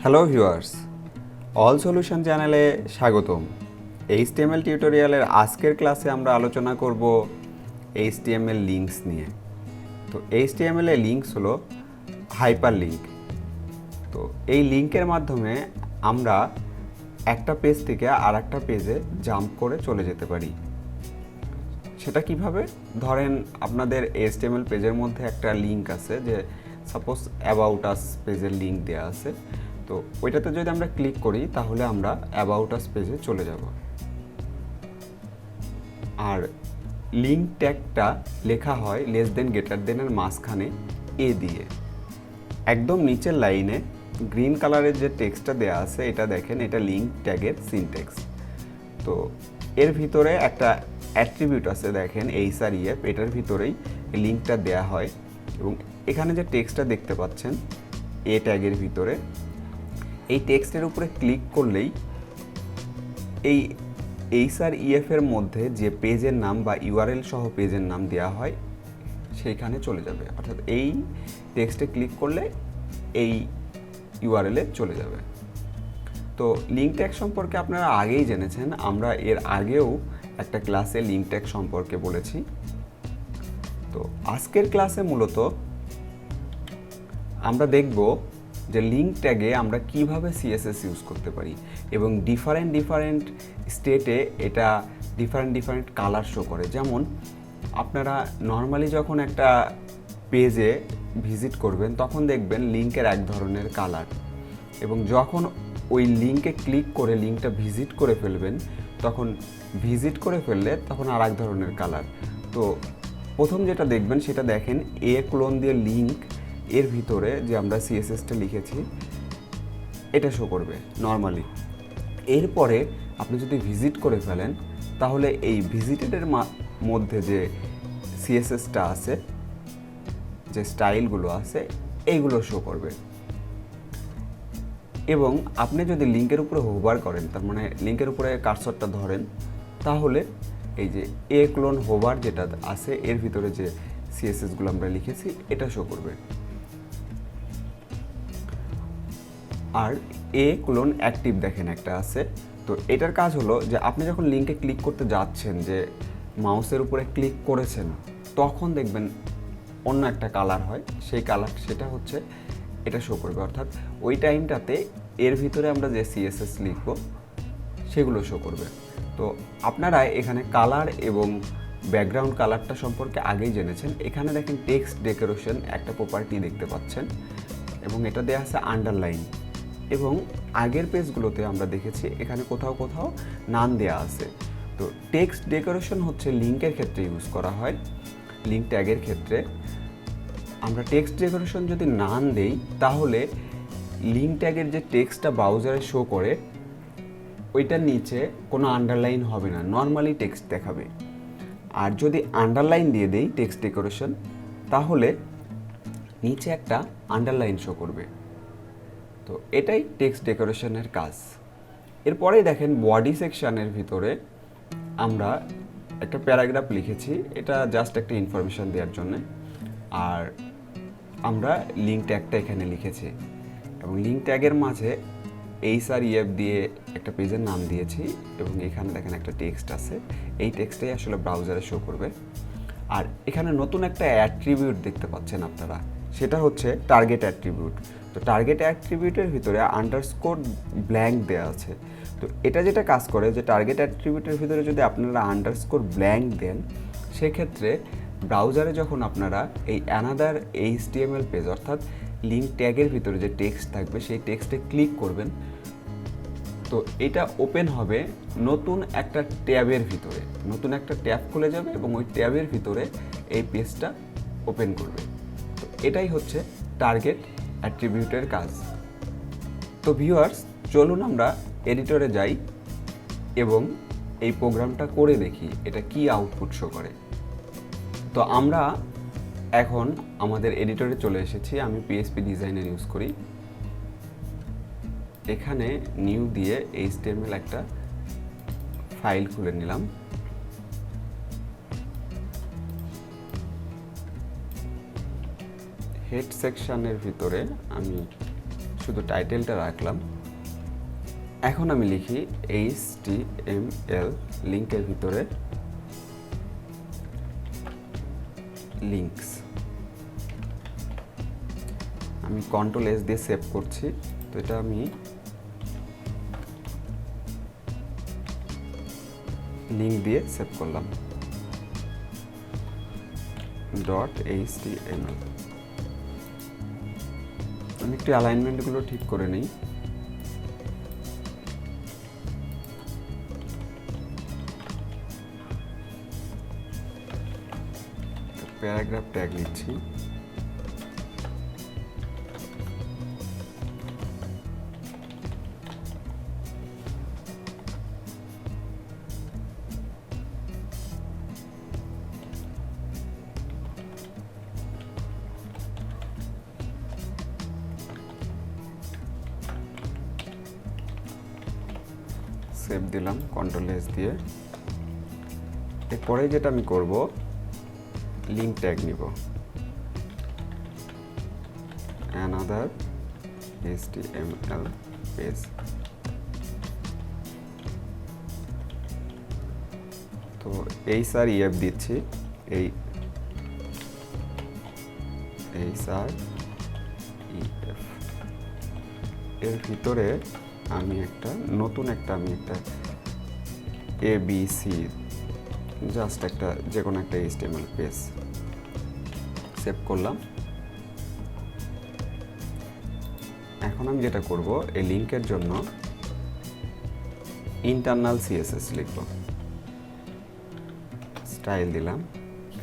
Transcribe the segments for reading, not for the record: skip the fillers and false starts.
Hello viewers, all solution চ্যানেলে স্বাগতম। HTML টিউটোরিয়ালের আজকের ক্লাসে আমরা আলোচনা করব এইচটিএমএল লিঙ্কস নিয়ে। তো এইচটিএমএল এর লিঙ্কস হলো হাইপার লিঙ্ক। তো এই লিঙ্কের মাধ্যমে আমরা একটা পেজ থেকে আরেকটা পেজে জাম্প করে চলে যেতে পারি। সেটা কিভাবে? ধরেন আপনাদের এইচটিএমএল পেজের মধ্যে একটা লিঙ্ক আছে, যে সাপোজ অ্যাবাউট আস পেজের লিঙ্ক দেওয়া আছে। তো ওইটাতে যদি আমরা ক্লিক করি তাহলে আমরা অ্যাবাউট আস পেজে চলে যাব। আর লিঙ্ক ট্যাগটা লেখা হয় লেস দেন গ্রেটার দেনের মাঝখানে এ দিয়ে। একদম নিচের লাইনে গ্রিন কালারের যে টেক্সটটা দেওয়া আছে, এটা দেখেন, এটা লিঙ্ক ট্যাগের সিনট্যাক্স। তো এর ভিতরে একটা অ্যাট্রিবিউট আছে, দেখেন এইচআরইএফ, এটার ভিতরেই লিঙ্কটা দেয়া হয়। এবং এখানে যে টেক্সটটা দেখতে পাচ্ছেন এ ট্যাগের ভিতরে, এই টেক্সটের উপরে ক্লিক করলেই এই এইচআরইএফ এর মধ্যে যে পেজের নাম বা ইউআরএল সহ পেজের নাম দেওয়া হয় সেইখানে চলে যাবে। অর্থাৎ এই টেক্সটে ক্লিক করলে এই ইউআরএলে চলে যাবে। তো লিঙ্ক ট্যাগ সম্পর্কে আপনারা আগেই জেনেছেন, আমরা এর আগেও একটা ক্লাসে লিঙ্ক ট্যাগ সম্পর্কে বলেছি। তো আজকের ক্লাসে মূলত আমরা দেখব যে লিঙ্ক ট্যাগে আমরা কিভাবে সিএসএস ইউজ করতে পারি এবং ডিফারেন্ট স্টেটে এটা ডিফারেন্ট কালার শো করে। যেমন আপনারা নর্মালি যখন একটা পেজে ভিজিট করবেন তখন দেখবেন লিঙ্কের এক ধরনের কালার, এবং যখন ওই লিঙ্কে ক্লিক করে লিঙ্কটা ভিজিট করে ফেলবেন তখন আর এক ধরনের কালার। তো প্রথম যেটা দেখবেন সেটা দেখেন এ ক্লোন দিয়ে লিঙ্ক, এর ভিতরে যে আমরা সিএসএসটা লিখেছি এটা শো করবে নর্মালি। এরপরে আপনি যদি ভিজিট করে ফেলেন তাহলে এই ভিজিটেডের মধ্যে যে সিএসএসটা আছে, যে স্টাইলগুলো আছে, এইগুলো শো করবে। এবং আপনি যদি লিঙ্কের উপরে হোভার করেন, তার মানে লিঙ্কের উপরে কার্সরটা ধরেন, তাহলে এই যে এ ক্লোন হোভার যেটা আছে এর ভিতরে যে সিএসএসগুলো আমরা লিখেছি এটা শো করবে। আর এ ক্লোন অ্যাক্টিভ দেখেন একটা আছে। তো এটার কাজ হলো যে আপনি যখন লিঙ্কে ক্লিক করতে যাচ্ছেন, যে মাউসের উপরে ক্লিক করেছেন, তখন দেখবেন অন্য একটা কালার হয়, সেই কালার সেটা হচ্ছে এটা শো করবে। অর্থাৎ ওই টাইমটাতে এর ভিতরে আমরা যে সিএসএস লিখব সেগুলো শো করবে। তো আপনারা এখানে কালার এবং ব্যাকগ্রাউন্ড কালারটা সম্পর্কে আগেই জেনেছেন। এখানে দেখেন টেক্সট ডেকোরেশন একটা প্রপার্টি দেখতে পাচ্ছেন, এবং এটা দেওয়া আছে আন্ডারলাইন। এবং আগের পেজগুলোতে আমরা দেখেছি এখানে কোথাও নান দেওয়া আছে। তো টেক্সট ডেকোরেশন হচ্ছে লিঙ্কের ক্ষেত্রে ইউজ করা হয়। লিঙ্ক ট্যাগের ক্ষেত্রে আমরা টেক্সট ডেকোরেশন যদি নান দেই তাহলে লিঙ্ক ট্যাগের যে টেক্সটটা ব্রাউজারে শো করে ওইটার নিচে কোনো আন্ডারলাইন হবে না, নর্মালি টেক্সট দেখাবে। আর যদি আন্ডারলাইন দিয়ে দেই টেক্সট ডেকোরেশন, তাহলে নিচে একটা আন্ডারলাইন শো করবে। তো এটাই টেক্সট ডেকোরেশনের কাজ। এরপরেই দেখেন বডি সেকশনের ভিতরে আমরা একটা প্যারাগ্রাফ লিখেছি, এটা জাস্ট একটা ইনফরমেশন দেওয়ার জন্য। আর আমরা লিঙ্ক ট্যাগটা এখানে লিখেছি, এবং লিঙ্ক ট্যাগের মাঝে এইচআরইএফ দিয়ে একটা পেজের নাম দিয়েছি, এবং এখানে দেখেন একটা টেক্সট আছে, এই টেক্সটাই আসলে ব্রাউজারে শো করবে। আর এখানে নতুন একটা অ্যাট্রিবিউট দেখতে পাচ্ছেন আপনারা, সেটা হচ্ছে টার্গেট অ্যাট্রিবিউট। তো টার্গেট অ্যাট্রিবিউটের ভিতরে আন্ডারস্কোর ব্ল্যাঙ্ক দেওয়া আছে। তো এটা যেটা কাজ করে, যে টার্গেট অ্যাট্রিবিউটের ভিতরে যদি আপনারা আন্ডারস্কোর ব্ল্যাঙ্ক দেন, সেক্ষেত্রে ব্রাউজারে যখন আপনারা এই অ্যানাদার এইচটিএমএল পেজ অর্থাৎ লিঙ্ক ট্যাগের ভিতরে যে টেক্সট থাকবে সেই টেক্সটে ক্লিক করবেন, তো এটা ওপেন হবে নতুন একটা ট্যাবের ভিতরে, নতুন একটা ট্যাব খুলে যাবে এবং ওই ট্যাবের ভিতরে এই পেজটা ওপেন করবে। তো এটাই হচ্ছে টার্গেট অ্যাট্রিবিউটের কাজ। তো ভিউয়ার্স, চলুন আমরা এডিটরে যাই এবং এই প্রোগ্রামটা করে দেখি এটা কি আউটপুট শো করে। তো আমরা এখন আমাদের এডিটরে চলে এসেছি। আমি পিএইচপি ডিজাইনার ইউজ করি। এখানে নিউ দিয়ে এইচটিএমএল একটা ফাইল খুলে নিলাম। হেড সেকশনের ভিতরে আমি শুধু টাইটেলটা রাখলাম। এখন আমি লিখি HTML লিঙ্কের ভিতরে লিঙ্কস। আমি Ctrl+S দিয়ে সেভ করছি। তো এটা আমি লিঙ্ক দিয়ে সেভ করলাম .html। আমি একটু অ্যালাইনমেন্টগুলো ঠিক করে নিই। প্যারাগ্রাফ ট্যাগ নিচ্ছি। সেভ দিলাম Ctrl+S দিয়ে। এরপরে যেটা আমি করব, লিঙ্ক ট্যাগ নিব, another HTML page। তো HREF দিচ্ছি, এই HREF এর ভিতরে আমি একটা ABC জাস্ট একটা যে কোনো একটা HTML পেজ সেভ করলাম। এখন আমি যেটা করব, এই লিঙ্কের জন্য ইন্টারনাল CSS লিখব। স্টাইল দিলাম,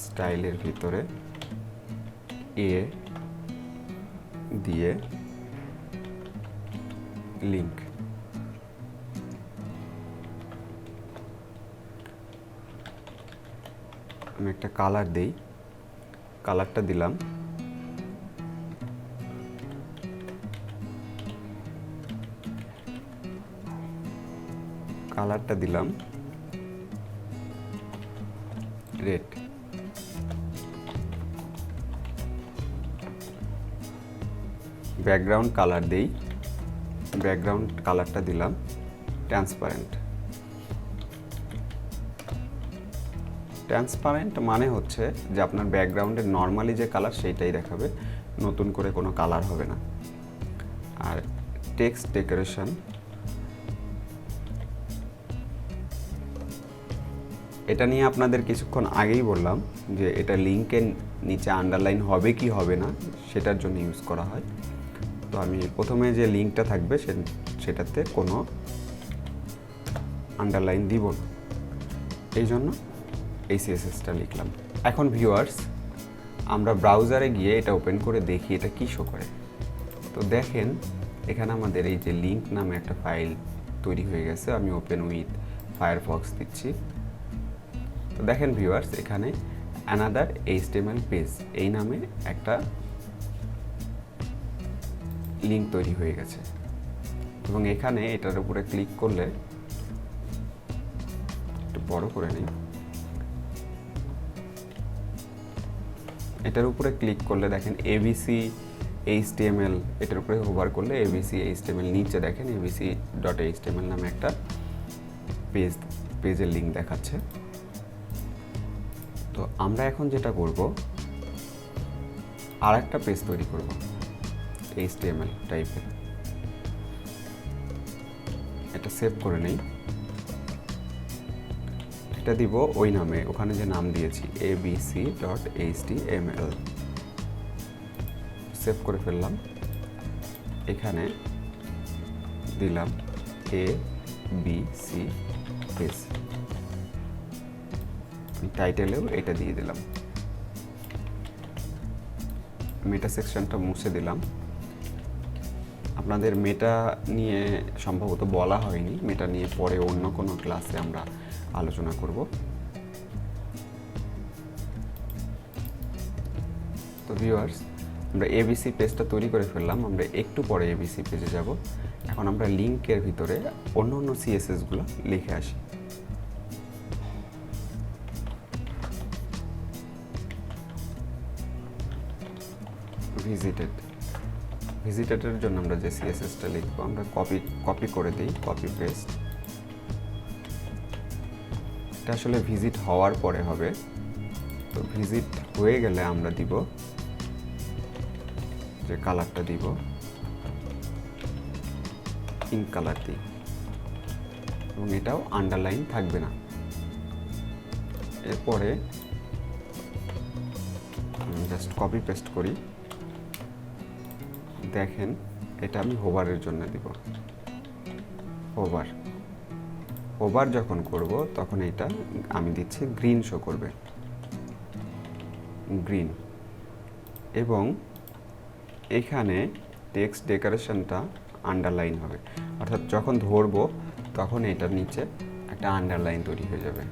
স্টাইলের ভিতরে A দিয়ে লিঙ্ক। আমি একটা কালার দেই, কালারটা দিলাম রেড। ব্যাকগ্রাউন্ড কালার দেই, ব্যাকগ্রাউন্ড কালারটা দিলাম ট্রান্সপারেন্ট। ট্রান্সপারেন্ট মানে হচ্ছে যে আপনার ব্যাকগ্রাউন্ডের নর্মালি যে কালার সেইটাই দেখাবে, নতুন করে কোনো কালার হবে না। আর টেক্সট ডেকোরেশন, এটা নিয়ে আপনাদের কিছুক্ষণ আগেই বললাম যে এটা লিঙ্কের নিচে আন্ডারলাইন হবে কি হবে না সেটার জন্য ইউজ করা হয়। তো আমি প্রথমে যে লিঙ্কটা থাকবে সেটাতে কোনো আন্ডারলাইন দিব না, এই জন্য এই CSSটা লিখলাম। এখন ভিউয়ার্স, আমরা ব্রাউজারে গিয়ে এটা ওপেন করে দেখি এটা কি শো করে। তো দেখেন এখানে আমাদের এই যে লিঙ্ক নামে একটা ফাইল তৈরি হয়ে গেছে। আমি ওপেন উইথ ফায়ারফক্স দিচ্ছি। তো দেখেন ভিউয়ার্স, এখানে অ্যানাদার HTML পেজ এই নামে একটা লিঙ্ক তৈরি হয়ে গেছে। এবং এখানে এটার উপরে ক্লিক করলে, একটু বড় করে নিই, এটার উপরে ক্লিক করলে দেখেন ABC HTML, এটার উপরে হোভার করলে ABC HTML, নিচে দেখেন abc.html নামে একটা পেজের লিঙ্ক দেখাচ্ছে। তো আমরা এখন যেটা করব, আর একটা পেজ তৈরি করব HTML টাইপের। এটা সেভ করে নেই, এটা দিব ওই নামে, ওখানে যে নাম দিয়েছি abc.html। সেভ করে ফেললাম। এখানে দিলাম ABC পেজ, টাইটেলেও এটা দিয়ে দিলাম। মেটা সেকশনটা মুছে দিলাম। আপনাদের মেটা নিয়ে সম্ভবত বলা হয়নি, মেটা নিয়ে পরে অন্য কোনো ক্লাসে আমরা আলোচনা করব। তো ভিউয়ার্স, আমরা ABC পেজটা তৈরি করে ফেললাম। আমরা একটু পরে ABC পেজে যাব। এখন আমরা লিঙ্কের ভিতরে অন্য CSSগুলো লিখে আসি। ভিজিটেড, ভিজিটেডের জন্য আমরা যে সিএসএসটা লিখবো আমরা কপি করে দিই, কপি পেস্ট। এটা আসলে ভিজিট হওয়ার পরে হবে, তো ভিজিট হয়ে গেলে আমরা দিব যে কালারটা দিব পিঙ্ক কালার দিই, এবং এটাও আন্ডারলাইন থাকবে না। এরপরে জাস্ট কপি পেস্ট করি, দেখেন এটা আমি হোভারের জন্য দিব। হোভার যখন করব তখন এটা আমি দিচ্ছি গ্রিন শো করবে, গ্রিন। এবং এখানে টেক্সট ডেকোরেশনটা আন্ডারলাইন হবে, অর্থাৎ যখন ধরবো তখন এটার নিচে একটা আন্ডারলাইন তৈরি হয়ে যাবে।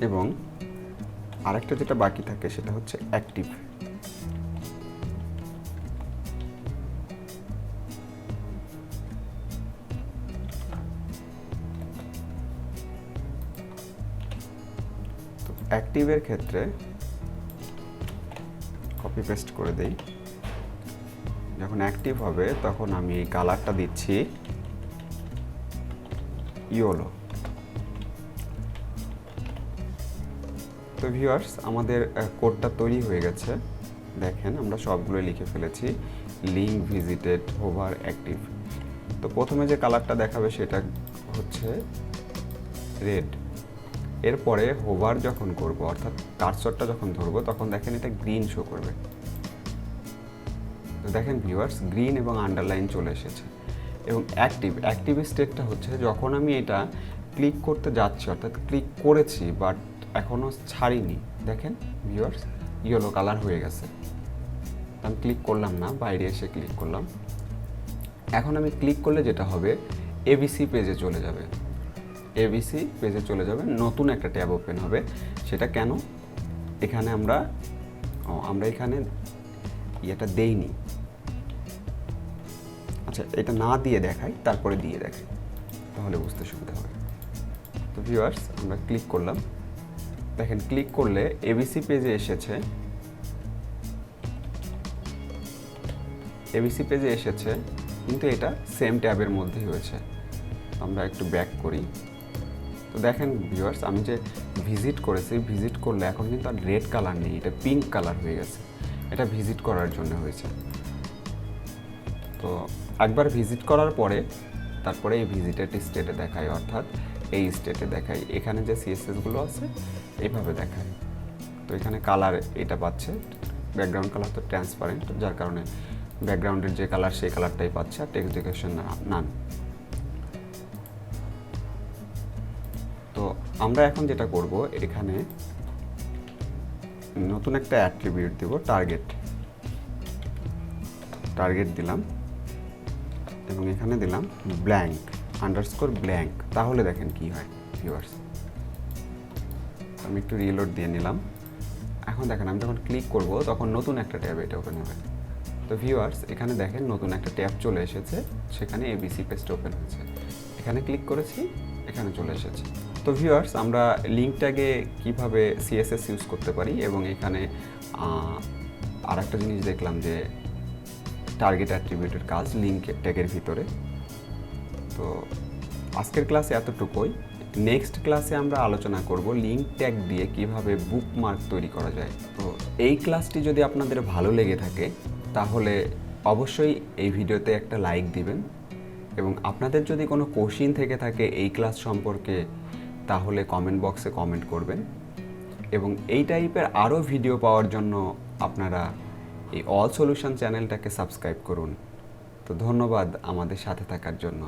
এবং আরেকটা যেটা বাকি থাকে সেটা হচ্ছে অ্যাক্টিভ। তো অ্যাক্টিভের ক্ষেত্রে কপি পেস্ট করে দেই, যখন অ্যাক্টিভ হবে তখন আমি এই কালারটা দিচ্ছি ইয়েলো। তো ভিউয়ার্স, আমাদের কোডটা তৈরি হয়ে গেছে, দেখেন আমরা সবগুলো লিখে ফেলেছি, লিঙ্ক, ভিজিটেড, হোভার, অ্যাক্টিভ। তো প্রথমে যে কালারটা দেখাবে সেটা হচ্ছে রেড। এরপরে হোভার যখন করব, অর্থাৎ কার্সরটা যখন ধরবো তখন দেখেন এটা গ্রিন শো করবে। তো দেখেন ভিউয়ার্স, গ্রিন এবং আন্ডারলাইন চলে এসেছে। এবং অ্যাক্টিভ স্টেটটা হচ্ছে যখন আমি এটা ক্লিক করতে যাচ্ছি, অর্থাৎ ক্লিক করেছি বাট এখনও ছাড়িনি, দেখেন ভিউয়ার্স ইয়েলো কালার হয়ে গেছে। আমি ক্লিক করলাম না, বাইরে এসে ক্লিক করলাম। এখন আমি ক্লিক করলে যেটা হবে, এবিসি পেজে চলে যাবে। এবিসি পেজে চলে যাবে, নতুন একটা ট্যাব ওপেন হবে। সেটা কেন, এখানে আমরা এখানে ইয়েটা দেইনি। আচ্ছা, এটা না দিয়ে দেখাই, তারপরে দিয়ে দেখাই, তাহলে বুঝতে সুবিধা হবে। তো ভিউয়ার্স, আমরা ক্লিক করলাম, দেখেন ক্লিক করলে এবিসি পেজে এসেছে। এবিসি পেজে এসেছে, কিন্তু এটা সেম ট্যাবের মধ্যেই হয়েছে। আমরা একটু ব্যাক করি। তো দেখেন ভিউয়ার্স, আমি যে ভিজিট করেছি, ভিজিট করলে এখন কিন্তু আর রেড কালার নেই, এটা পিঙ্ক কালার হয়ে গেছে। এটা ভিজিট করার জন্য হয়েছে। তো একবার ভিজিট করার পরে তারপরে এই ভিজিটেড স্টেটে দেখায়, অর্থাৎ এই স্টেটে দেখায়। এখানে যে সিএসএসগুলো আছে এইভাবে দেখায়। তো এখানে কালার এটা পাচ্ছে, ব্যাকগ্রাউন্ড কালার তো ট্রান্সপারেন্ট, যার কারণে ব্যাকগ্রাউন্ডের যে কালার সেই কালারটাই পাচ্ছে, আর টেক্সট ডেকোরেশন নান। তো আমরা এখন যেটা করব, এখানে নতুন একটা অ্যাট্রিবিউট দিব, টার্গেট দিলাম, এবং এখানে দিলাম ব্ল্যাঙ্ক, _ব্ল্যাঙ্ক। তাহলে দেখেন কি হয় ভিউয়ার্স। আমি একটু রিলোড দিয়ে নিলাম। এখন দেখেন আমি যখন ক্লিক করব তখন নতুন একটা ট্যাব এটা ওপেন হবে। তো ভিউয়ার্স, এখানে দেখেন নতুন একটা ট্যাব চলে এসেছে, সেখানে এবিসি পেজটা ওপেন হয়েছে। এখানে ক্লিক করেছি, এখানে চলে এসেছে। তো ভিউয়ার্স, আমরা লিঙ্ক ট্যাগে কীভাবে সিএসএস ইউজ করতে পারি, এবং এখানে আর একটা জিনিস দেখলাম যে টার্গেট অ্যাট্রিবিউটের কাজ লিঙ্ক ট্যাগের ভিতরে। তো আজকের ক্লাসে এতটুকুই। নেক্সট ক্লাসে আমরা আলোচনা করব লিঙ্ক ট্যাগ দিয়ে কিভাবে বুকমার্ক তৈরি করা যায়। তো এই ক্লাসটি যদি আপনাদের ভালো লেগে থাকে তাহলে অবশ্যই এই ভিডিওতে একটা লাইক দিবেন, এবং আপনাদের যদি কোনো কোশ্চিন থেকে থাকে এই ক্লাস সম্পর্কে তাহলে কমেন্ট বক্সে কমেন্ট করবেন। এবং এই টাইপের আরও ভিডিও পাওয়ার জন্য আপনারা এই অল সলিউশন চ্যানেলটাকে সাবস্ক্রাইব করুন। তো ধন্যবাদ আমাদের সাথে থাকার জন্য।